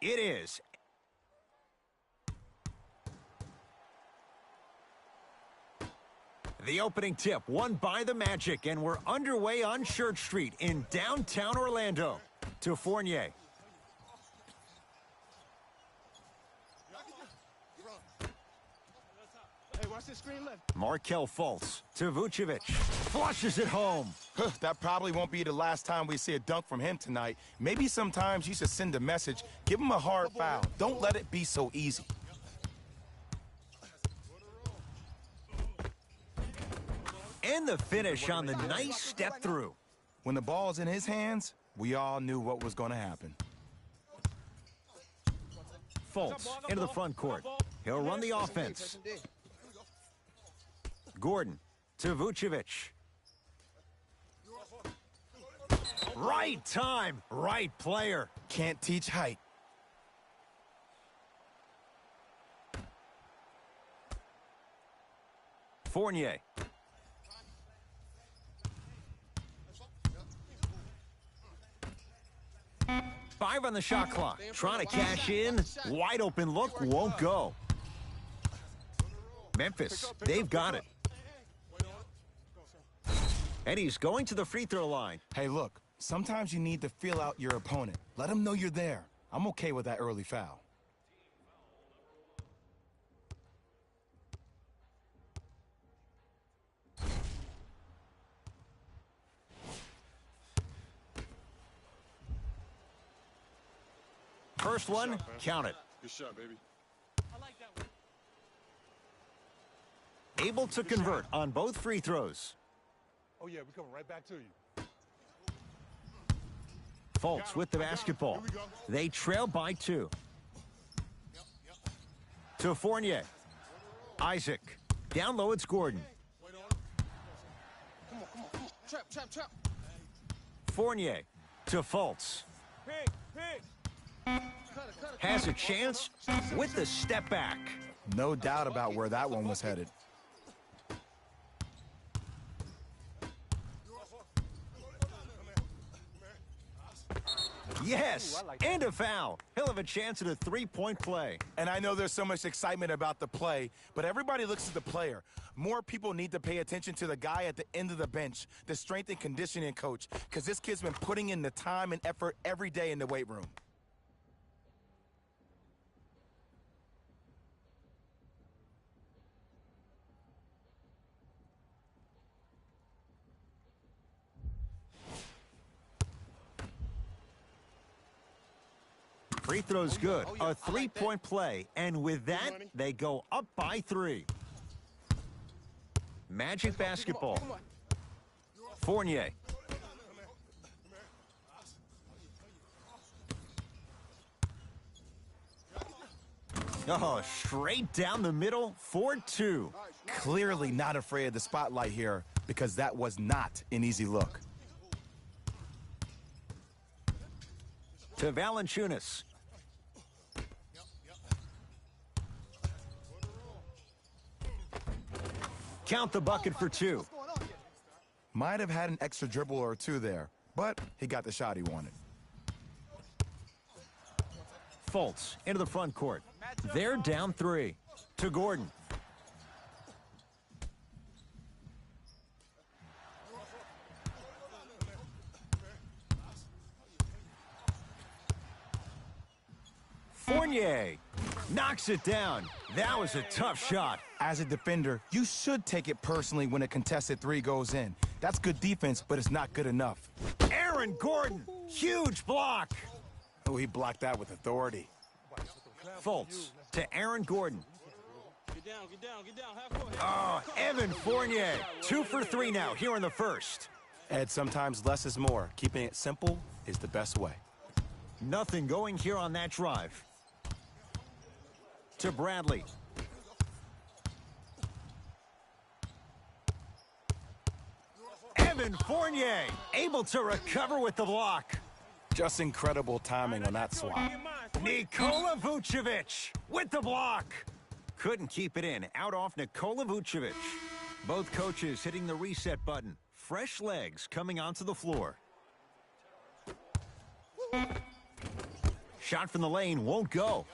It is. The opening tip won by the Magic, and we're underway on Church Street in downtown Orlando. To Fournier. Hey, watch this screen left. Markelle Fultz to Vucevic. Flushes it home. That probably won't be the last time we see a dunk from him tonight. Maybe sometimes you should send a message. Give him a hard foul. Don't let it be so easy. And the finish on the nice step through. When the ball's in his hands, we all knew what was going to happen. Fultz into the front court. He'll run the offense. Gordon to Vucevic. Right time, right player. Can't teach height. Fournier. Five on the shot clock. Trying to cash in. Wide open look, won't go. Memphis, they've got it. And he's going to the free throw line. Hey, look, sometimes you need to feel out your opponent. Let him know you're there. I'm okay with that early foul. First one, count it. Good shot, baby. Able to convert on both free throws. Oh, yeah, we're coming right back to you. Fultz with the basketball. They trail by 2. To Fournier. Isaac. Down low, it's Gordon. Come on. Trap. Fournier to Fultz. Has a chance with the step back. No doubt about where that one was headed. Yes, and a foul. He'll have a chance at a three-point play. And I know there's so much excitement about the play, but everybody looks at the player. More people need to pay attention to the guy at the end of the bench, the strength and conditioning coach, because this kid's been putting in the time and effort every day in the weight room. Free throw's good. A three-point play. And with that, they go up by 3. Magic basketball. Fournier. Oh, straight down the middle, 4-2. Clearly not afraid of the spotlight here, because that was not an easy look. To Valanciunas. Count the bucket for 2. Might have had an extra dribble or 2 there, but he got the shot he wanted. Fultz into the front court. They're down 3. To Gordon. Fournier knocks it down. That was a tough shot. As a defender, you should take it personally when a contested 3 goes in. That's good defense, but it's not good enough. Aaron Gordon, huge block. Oh, he blocked that with authority. Fultz to Aaron Gordon. Get down. Half court. Oh, Evan Fournier. 2 for 3 now here in the first. Ed, sometimes less is more. Keeping it simple is the best way. Nothing going here on that drive. To Bradley. Evan Fournier able to recover with the block. Just incredible timing on that swap. Nikola Vucevic with the block. Couldn't keep it in. Out off Nikola Vucevic. Both coaches hitting the reset button. Fresh legs coming onto the floor. Shot from the lane won't go.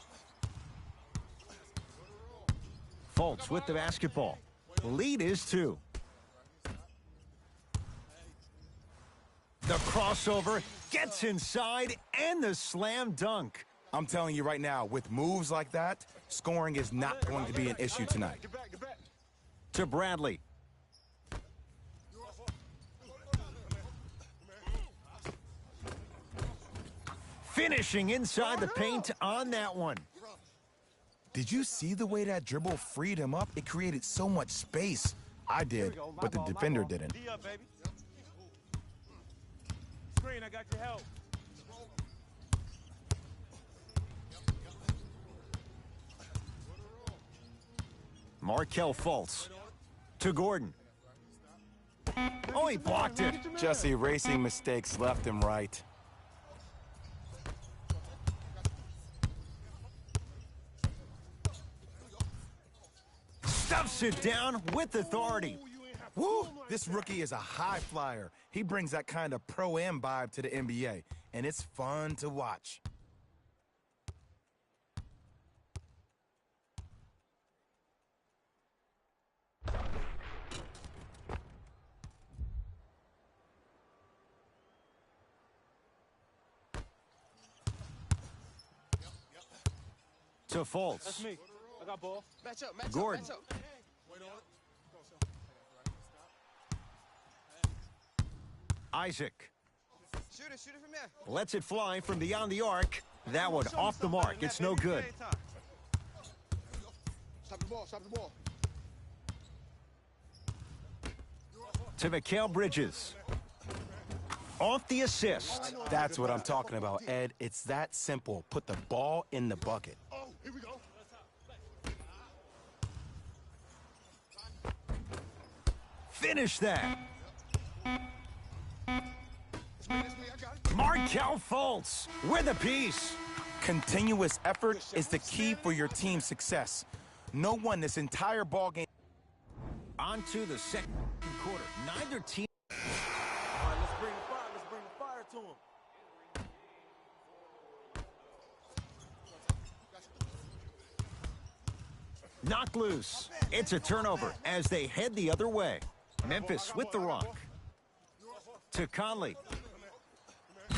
Fultz with the basketball. Lead is 2. The crossover gets inside and the slam dunk. I'm telling you right now, with moves like that, scoring is not going to be an issue tonight. Get back, get back. To Bradley. Finishing inside the paint on that one. Did you see the way that dribble freed him up? It created so much space. I did, but the defender didn't. D up, baby. Screen, I got your help. Markelle Fultz to Gordon. Oh, he blocked it. Just erasing mistakes left and right. Stuffs it down with authority. Woo! This rookie is a high flyer. He brings that kind of pro-am vibe to the NBA, and it's fun to watch. To Fultz. That's me. I got ball. Match up, match Gordon. up, match up. Isaac Shoot it from there. lets it fly from beyond the arc. That one off the mark. It's no good. Stop the ball, stop the ball. To Mikal Bridges. Off the assist. That's what I'm talking about, Ed. It's that simple. Put the ball in the bucket. Oh, here we go. Finish that. It's me, I got it. Markelle Fultz with a piece. Continuous effort is the key for your team's success. No one this entire ball game. On to the second quarter. Neither team. All right, let's bring the fire. Let's bring the fire to him. Knocked loose. It's a turnover as they head the other way. Memphis with the rock. To Conley.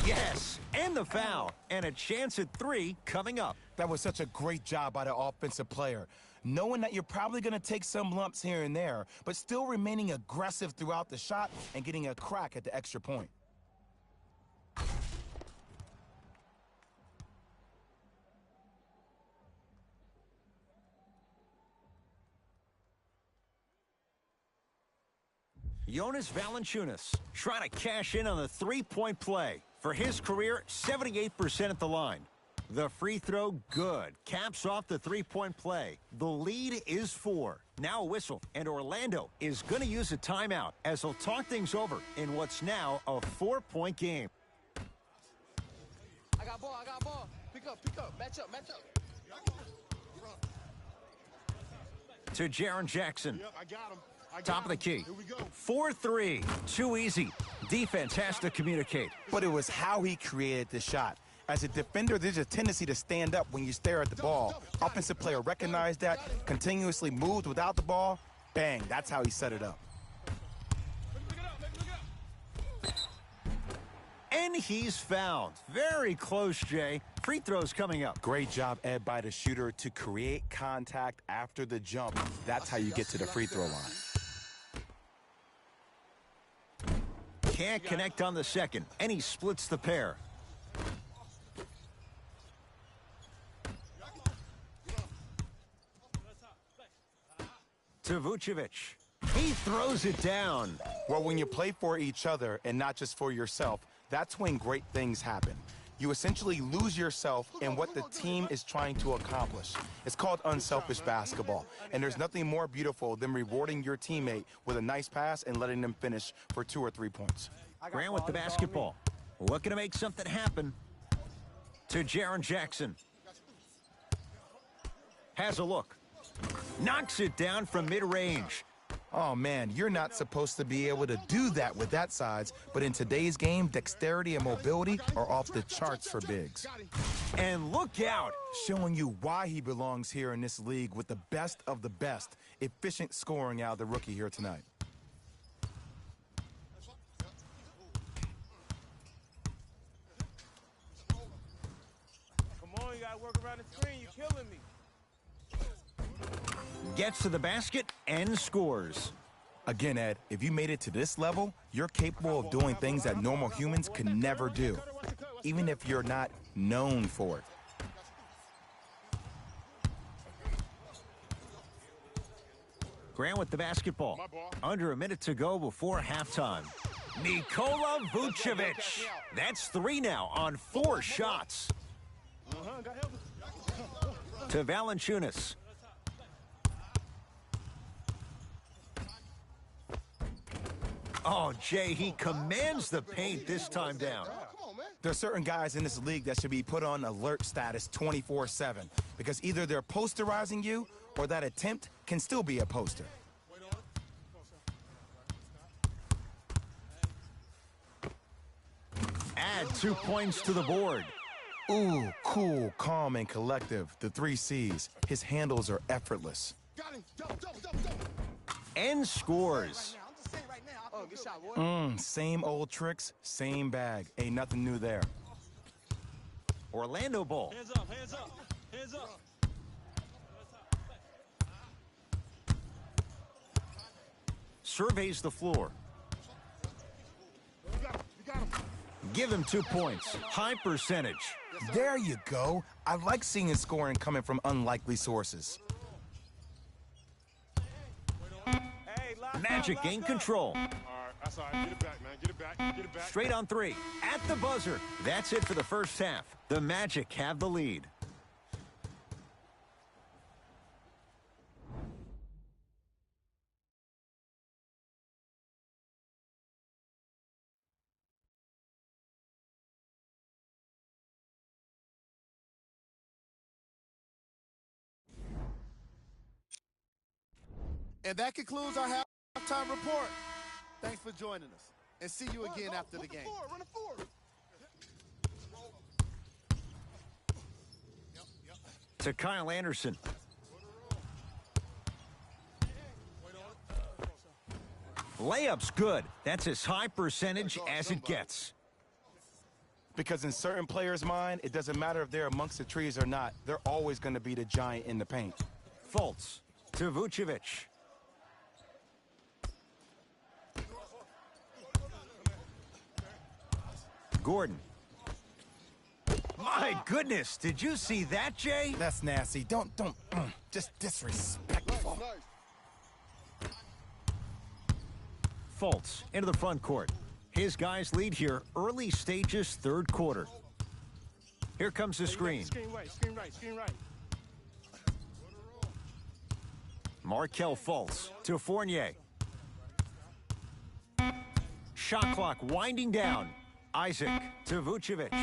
Yes, and the foul. And a chance at 3 coming up. That was such a great job by the offensive player. Knowing that you're probably going to take some lumps here and there, but still remaining aggressive throughout the shot and getting a crack at the extra point. Jonas Valanciunas trying to cash in on the three-point play. For his career, 78% at the line. The free throw, good. Caps off the three-point play. The lead is 4. Now a whistle, and Orlando is going to use a timeout as they'll talk things over in what's now a 4-point game. I got ball, I got ball. Pick up, match up, match up. To Jaren Jackson. Yep, I got him. Top of the key. Here we go. 4-3. Too easy. Defense has to communicate. But it was how he created the shot. As a defender, there's a tendency to stand up when you stare at the ball. Offensive player recognized that, continuously moved without the ball. Bang, that's how he set it up. And he's fouled. Very close, Jay. Free throws coming up. Great job, Ed, by the shooter to create contact after the jump. That's how you get to the free throw line. Can't connect on the second, and he splits the pair. To Vucevic. He throws it down. Well, when you play for each other and not just for yourself, that's when great things happen. You essentially lose yourself in what the team is trying to accomplish. It's called unselfish basketball, and there's nothing more beautiful than rewarding your teammate with a nice pass and letting them finish for 2 or 3 points. Grant with the basketball. Looking to make something happen. To Jaren Jackson. Has a look. Knocks it down from mid-range. Oh, man, you're not supposed to be able to do that with that size, but in today's game, dexterity and mobility are off the charts for bigs. And look out. Showing you why he belongs here in this league with the best of the best. Efficient scoring out of the rookie here tonight. Come on, you gotta work around the screen. You're killing me. Gets to the basket and scores. Again, Ed, if you made it to this level, you're capable of doing things that normal humans can never do, even if you're not known for it. Grant with the basketball. Under a minute to go before halftime. Nikola Vucevic. That's 3 now on 4 shots. To Valanciunas. Oh, Jay, he commands the paint this time down. There are certain guys in this league that should be put on alert status 24/7 because either they're posterizing you or that attempt can still be a poster. Add 2 points to the board. Ooh, cool, calm, and collective. The 3 C's. His handles are effortless. Got him. Double. And scores. I'm just saying right now. Oh, good shot, boy. Same old tricks, same bag. Ain't nothing new there. Orlando ball. Hands up, hands up, hands up. Surveys the floor. You got him. Give him 2 points. High percentage. There you go. I like seeing scoring coming from unlikely sources. Hey, Magic gain control. All right, that's all right. Get it back, man. Get it back. Get it back. Straight on 3. At the buzzer. That's it for the first half. The Magic have the lead. And that concludes our halftime report. Thanks for joining us, and see you again after the game. Run it forward. To Kyle Anderson. Layup's good. That's as high percentage as it gets. Because in certain players' mind, it doesn't matter if they're amongst the trees or not. They're always going to be the giant in the paint. Fultz to Vucevic. Gordon. My goodness, did you see that, Jay? That's nasty. Don't, just disrespectful. Fultz into the front court. His guys lead here early stages, 3rd quarter. Here comes the screen. Screen right, screen right, screen right. Markelle Fultz to Fournier. Shot clock winding down. Isaac to Vucevic.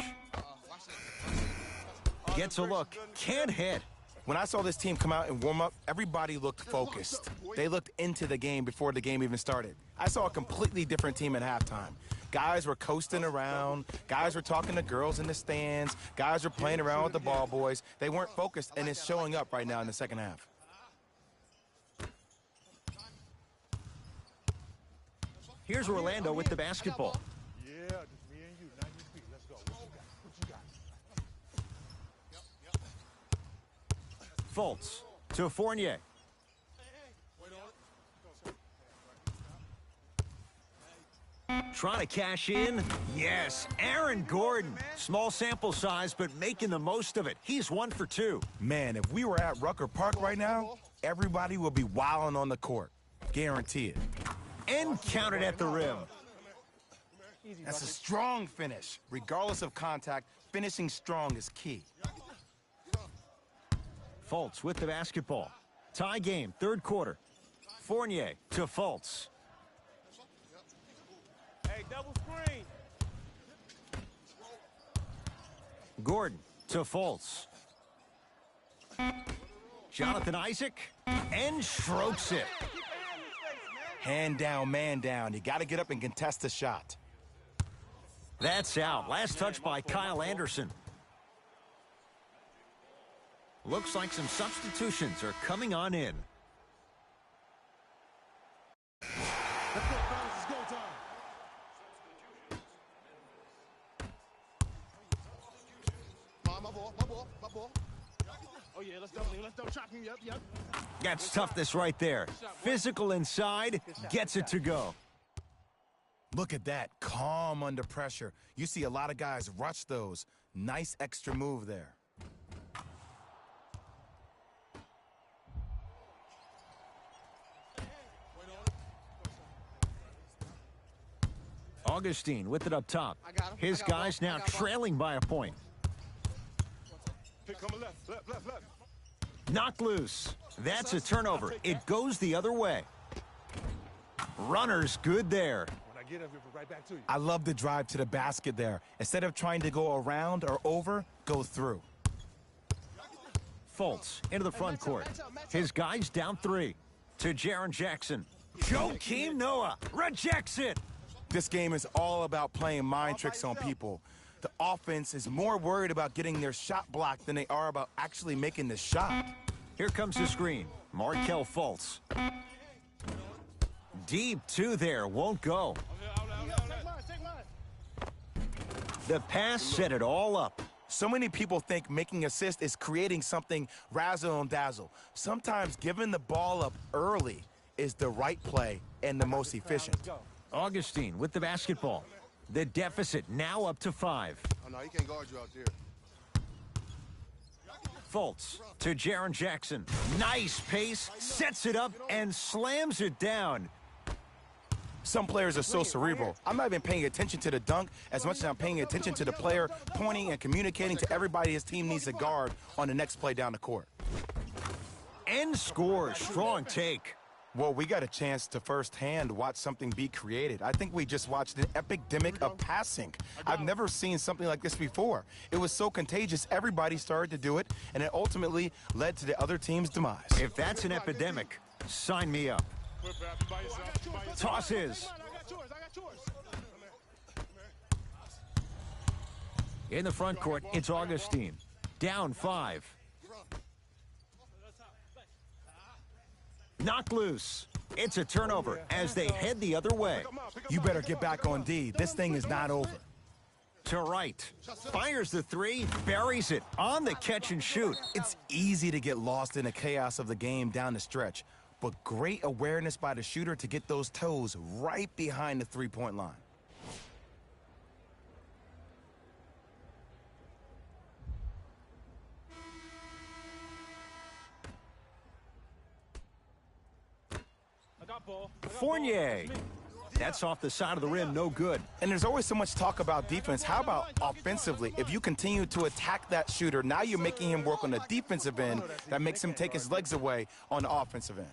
Gets a look, can't hit. When I saw this team come out and warm up, everybody looked focused. They looked into the game before the game even started. I saw a completely different team at halftime. Guys were coasting around. Guys were talking to girls in the stands. Guys were playing around with the ball boys. They weren't focused, and it's showing up right now in the second half. Here's Orlando with the basketball. Yeah, just me and you. 90 feet. Let's go. What you got? Fultz to Fournier. Trying to cash in. Yes, Aaron Gordon. Small sample size, but making the most of it. He's 1 for 2. Man, if we were at Rucker Park right now, everybody would be wilding on the court. Guarantee it. And counted at the rim. That's a strong finish. Regardless of contact, finishing strong is key. Fultz with the basketball. Tie game, 3rd quarter. Fournier to Fultz. Hey, double screen. Gordon to Fultz. Jonathan Isaac and strokes it. Keep your hand in his face, man. Hand down, man down. You got to get up and contest the shot. That's out. Last touch by Kyle Anderson. Looks like some substitutions are coming on in. Let's go, fellas. It's go time. My ball. Oh, yeah, let's double track him. Yep. That's toughness right there. Physical inside, gets it to go. Look at that. Calm under pressure. You see a lot of guys rush those. Nice extra move there. Augustine with it up top. I got him. His guys now trailing by a point. Pick coming left. Knocked loose. That's a turnover. It goes the other way. Runner's good there. When I get up here, right back to you. I love the drive to the basket there. Instead of trying to go around or over, go through. Fultz into the front court. His guys down 3. To Jaren Jackson. Joakim Noah rejects it. This game is all about playing mind tricks on people. The offense is more worried about getting their shot blocked than they are about actually making the shot. Here comes the screen. Markelle Fultz. Deep 2 there. Won't go. Take mine. The pass set it all up. So many people think making assist is creating something razzle and dazzle. Sometimes giving the ball up early is the right play and the most efficient. Augustine with the basketball. The deficit now up to 5. Oh, no, he can't guard you out there. Fultz to Jaren Jackson. Nice pace, sets it up, and slams it down. Some players are so cerebral. I'm not even paying attention to the dunk as much as I'm paying attention to the player pointing and communicating to everybody his team needs to guard on the next play down the court. And score. Strong take. Well, we got a chance to firsthand watch something be created. I think we just watched an epidemic of passing. I've never seen something like this before. It was so contagious, everybody started to do it, and it ultimately led to the other team's demise. If that's an epidemic, sign me up. Toss is. I got yours. In the front court, it's Augustine. Down 5. Knocked loose. It's a turnover as they head the other way. You better get back on D. This thing is not over. To right. Fires the 3, buries it on the catch and shoot. It's easy to get lost in the chaos of the game down the stretch, but great awareness by the shooter to get those toes right behind the three-point line. Fournier. That's off the side of the rim, no good. And there's always so much talk about defense. How about offensively? If you continue to attack that shooter, now you're making him work on the defensive end. That makes him take his legs away on the offensive end.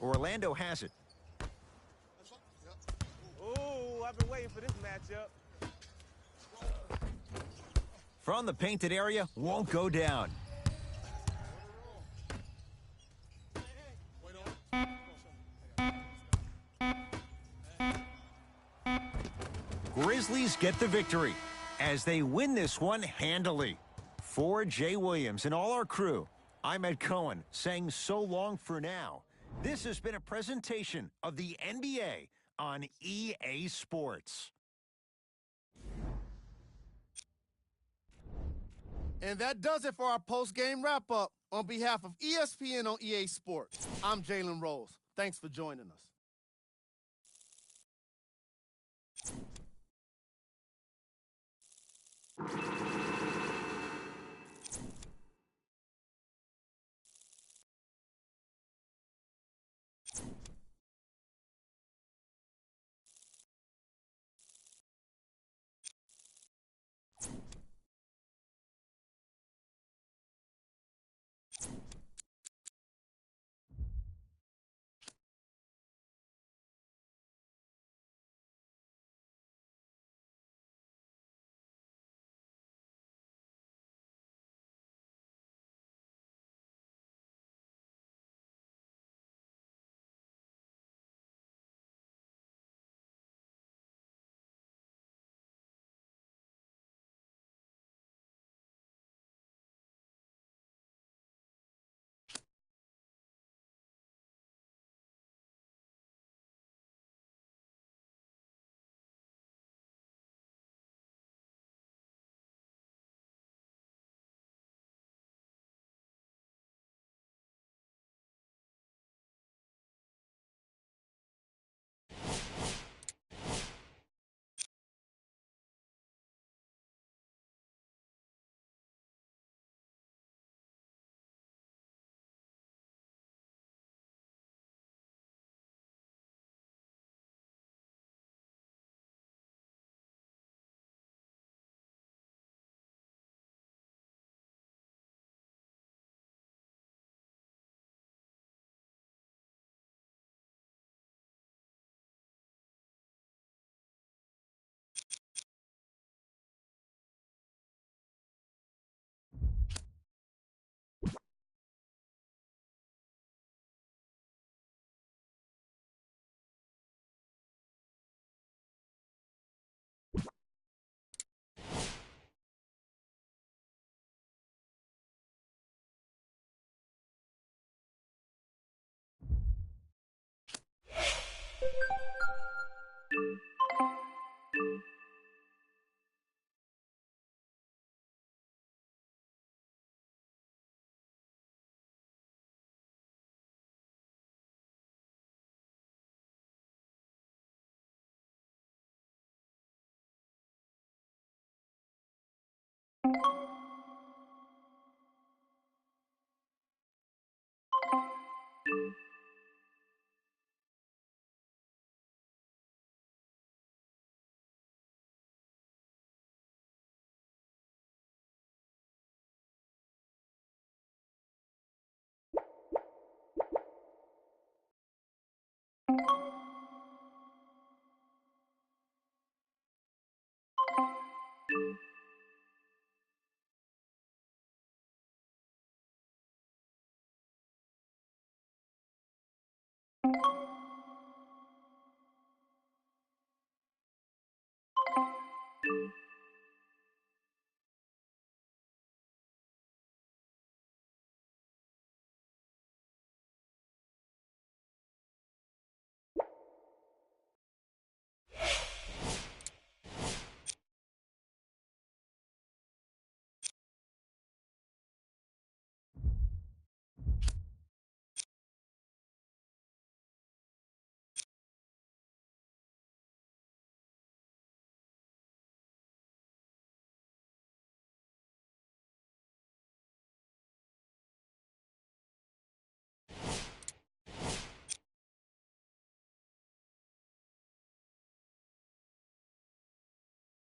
Orlando has it. Oh, I've been waiting for this matchup. From the painted area, won't go down. Grizzlies get the victory as they win this one handily. For Jay Williams and all our crew, I'm Ed Cohen saying so long for now. This has been a presentation of the NBA on EA Sports. And that does it for our post-game wrap-up. On behalf of ESPN on EA Sports, I'm Jalen Rose. Thanks for joining us.